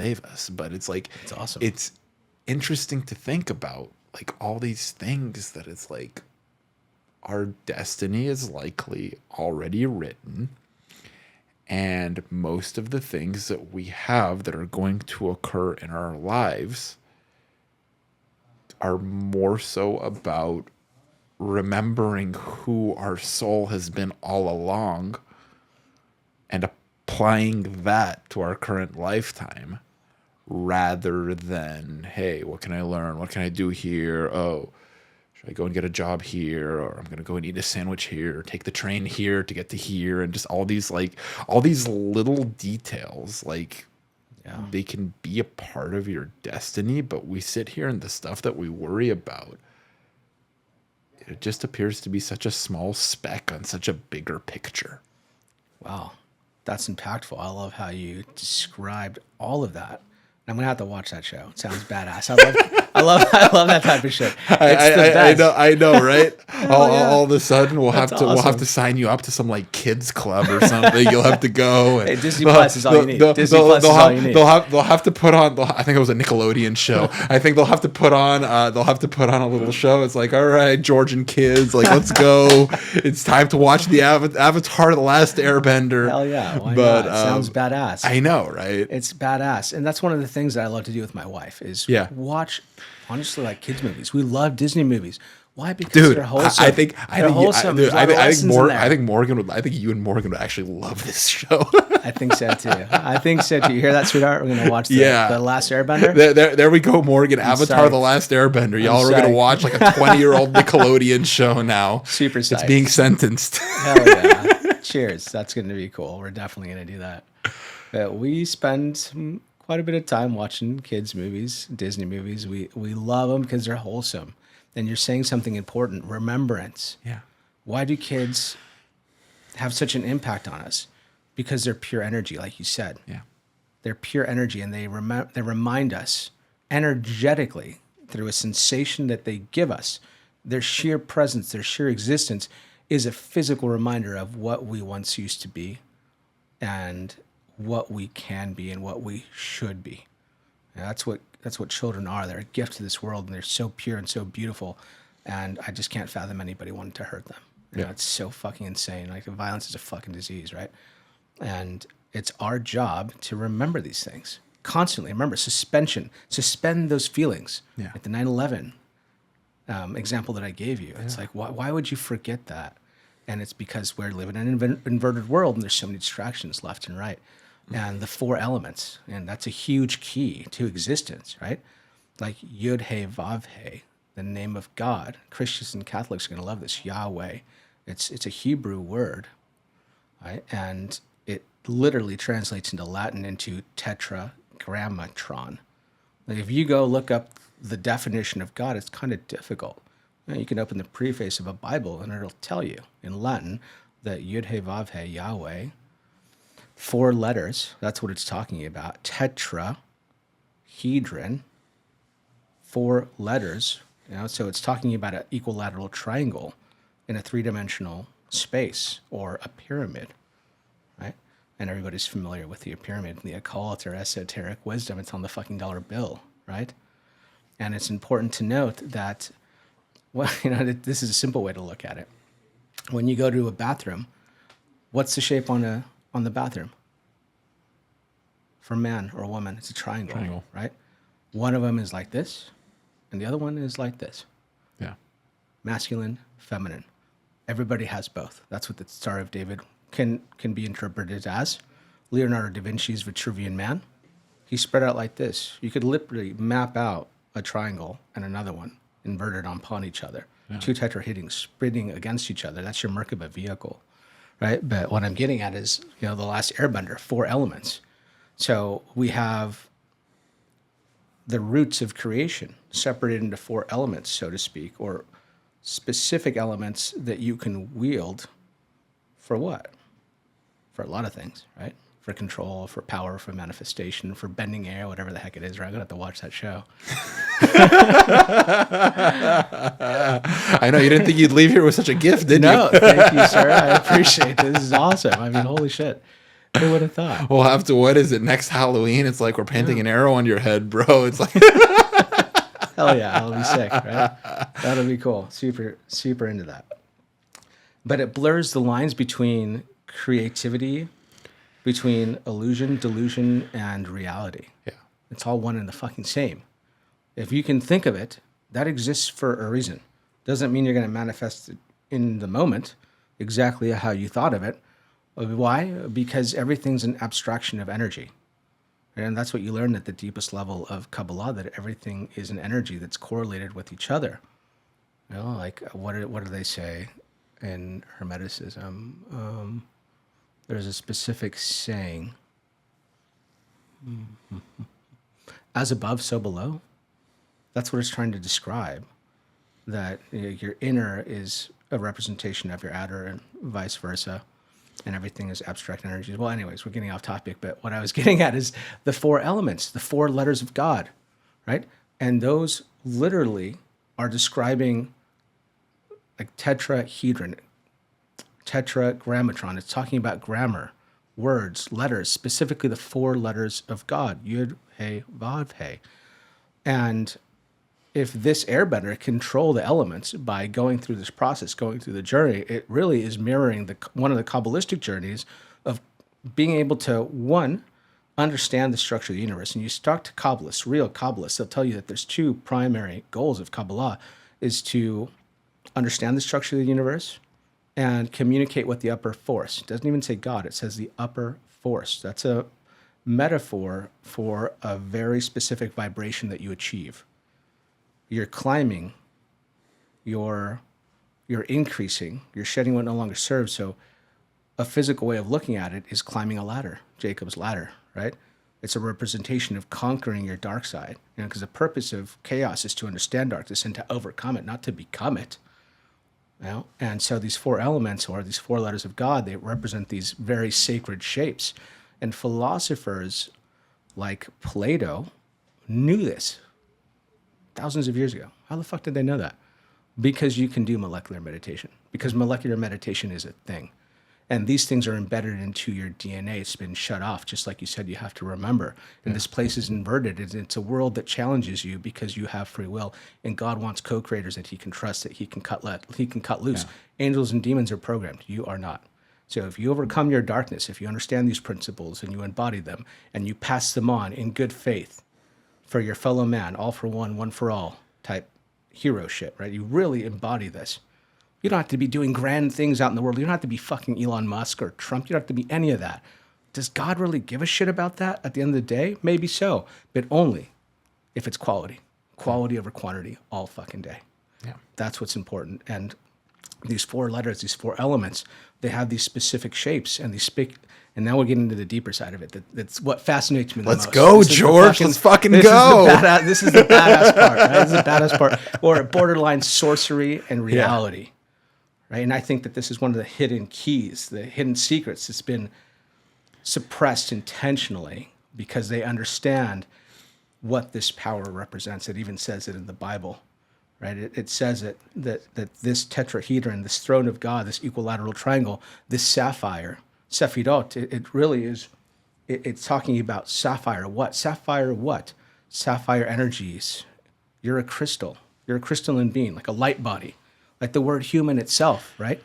save us. But it's like, It's awesome. It's interesting to think about, like, all these things that it's like our destiny is likely already written. And most of the things that we have that are going to occur in our lives are more so about remembering who our soul has been all along and applying that to our current lifetime, rather than, hey, what can I learn? What can I do here? Oh, should I go and get a job here? Or I'm going to go and eat a sandwich here, or take the train here to get to here. And just all these little details, like, they can be a part of your destiny, but we sit here and the stuff that we worry about, it just appears to be such a small speck on such a bigger picture. Wow. That's impactful. I love how you described all of that. I'm gonna have to watch that show. It sounds badass. I love that type of shit. I know, right? All of a sudden, we'll have awesome. to sign you up to some like kids club or something. You'll have to go. And Hey, Disney Plus is all you need. Disney Plus is all you need. They'll have to put on. I think it was a Nickelodeon show. I think they'll have to put on. A little show. It's like, all right, Georgian kids, like, let's go. It's time to watch the Avatar: The Last Airbender. Hell yeah! Why not? It sounds badass. I know, right? It's badass, and that's one of the things that I love to do with my wife is watch, honestly, like kids movies. We love Disney movies. Why? Because they're wholesome. I think wholesome. I think you and Morgan would actually love this show. I think so too. You hear that, sweetheart? We're gonna watch the Last Airbender. There we go, Morgan. Avatar: The Last Airbender. Y'all are gonna watch like a 20-year-old Nickelodeon show now. Super psyched. It's being sentenced. Hell yeah! Cheers. That's gonna be cool. We're definitely gonna do that. But we spend quite a bit of time watching kids movies, Disney movies. We love them because they're wholesome. And you're saying something important, remembrance. Yeah. Why do kids have such an impact on us? Because they're pure energy, like you said. Yeah. They're pure energy, and they remind us energetically through a sensation that they give us. Their sheer presence, their sheer existence is a physical reminder of what we once used to be and what we can be and what we should be. And that's what children are. They're a gift to this world, and they're so pure and so beautiful. And I just can't fathom anybody wanting to hurt them. You know, it's so fucking insane. Like, violence is a fucking disease, right? And it's our job to remember these things constantly. Remember, suspend those feelings. Yeah. Like the 9/11 example that I gave you. It's like, why would you forget that? And it's because we're living in an inverted world, and there's so many distractions left and right. And the 4 elements, and that's a huge key to existence, right? Like Yud He Vav He, the name of God. Christians and Catholics are going to love this. Yahweh. It's a Hebrew word, right? And it literally translates into Latin into tetragrammatron. Like, if you go look up the definition of God, it's kind of difficult. You can open the preface of a Bible, and it'll tell you in Latin that Yud He Vav He, Yahweh, 4 letters, that's what it's talking about. Tetrahedron, 4 letters. So it's talking about an equilateral triangle in a 3-dimensional space, or a pyramid, right? And everybody's familiar with the pyramid, the occult or esoteric wisdom. It's on the fucking dollar bill, right? And it's important to note that, this is a simple way to look at it. When you go to a bathroom, what's the shape on the bathroom? For a man or a woman, it's a triangle, right? One of them is like this, and the other one is like this. Yeah. Masculine, feminine. Everybody has both. That's what the Star of David can be interpreted as. Leonardo da Vinci's Vitruvian Man, he spread out like this. You could literally map out a triangle and another one inverted upon each other. Yeah. 2 tetrahedrons spinning against each other. That's your Merkaba vehicle, right? But what I'm getting at is, the Last Airbender, 4 elements. So we have the roots of creation separated into 4 elements, so to speak, or specific elements that you can wield for what? For a lot of things, right? For control, for power, for manifestation, for bending air, whatever the heck it is, right? I'm going to have to watch that show. I know, you didn't think you'd leave here with such a gift, did you? No, thank you, sir. I appreciate this. This is awesome. I mean, holy shit. Who would have thought? We'll have to, what is it, next Halloween? It's like we're painting an arrow on your head, bro. It's like, Hell yeah, that'll be sick, right? That'll be cool. Super, super into that. But it blurs the lines between creativity, between illusion, delusion, and reality. yeah. It's all one and the fucking same. If you can think of it, that exists for a reason. Doesn't mean you're going to manifest it in the moment exactly how you thought of it. Why? Because everything's an abstraction of energy. And that's what you learn at the deepest level of Kabbalah, that everything is an energy that's correlated with each other. You know, like what do they say in Hermeticism? There's a specific saying, as above, so below. That's what it's trying to describe, that your inner is a representation of your outer and vice versa, and everything is abstract energies. Well, anyways, we're getting off topic, but what I was getting at is the four elements, the four letters of God, right? And those literally are describing like tetrahedron, tetragrammatron. It's talking about grammar, words, letters, specifically the four letters of God, Yud, He, Vav, He. And if this airbender can control the elements by going through this process, going through the journey, it really is mirroring one of the Kabbalistic journeys of being able to, one, understand the structure of the universe. And you talk to Kabbalists, real Kabbalists, they'll tell you that there's two primary goals of Kabbalah, is to understand the structure of the universe and communicate with the upper force. It doesn't even say God, it says the upper force. That's a metaphor for a very specific vibration that you achieve. You're climbing, you're increasing, you're shedding what no longer serves. So a physical way of looking at it is climbing a ladder, Jacob's ladder, right? It's a representation of conquering your dark side, because the purpose of chaos is to understand darkness and to overcome it, not to become it. And so these four elements, or these four letters of God, they represent these very sacred shapes. And philosophers like Plato knew this thousands of years ago. How the fuck did they know that? Because you can do molecular meditation. Because molecular meditation is a thing. And these things are embedded into your DNA. It's been shut off. Just like you said, you have to remember. And this place is inverted. It's a world that challenges you because you have free will. And God wants co-creators that he can trust, that he can cut loose. Yeah. Angels and demons are programmed. You are not. So if you overcome your darkness, if you understand these principles and you embody them and you pass them on in good faith for your fellow man, all for one for all type hero shit, right? You really embody this. You don't have to be doing grand things out in the world. You don't have to be fucking Elon Musk or Trump. You don't have to be any of that. Does God really give a shit about that at the end of the day? Maybe so, but only if it's quality. Quality over quantity all fucking day. Yeah. That's what's important. And these four letters, these four elements, they have these specific shapes and these and now we're getting into the deeper side of it. That's what fascinates me the most. Let's go, George. Let's fucking go. This is the badass part, right? This is the badass part. Or borderline sorcery and reality. Yeah. Right? And I think that this is one of the hidden keys, the hidden secrets that's been suppressed intentionally because they understand what this power represents. It even says it in the Bible. Right? It says that this tetrahedron, this throne of God, this equilateral triangle, this sapphire, Sephirot, it really is, it's talking about sapphire. What? Sapphire what? Sapphire energies. You're a crystal. You're a crystalline being, like a light body, like the word human itself, right?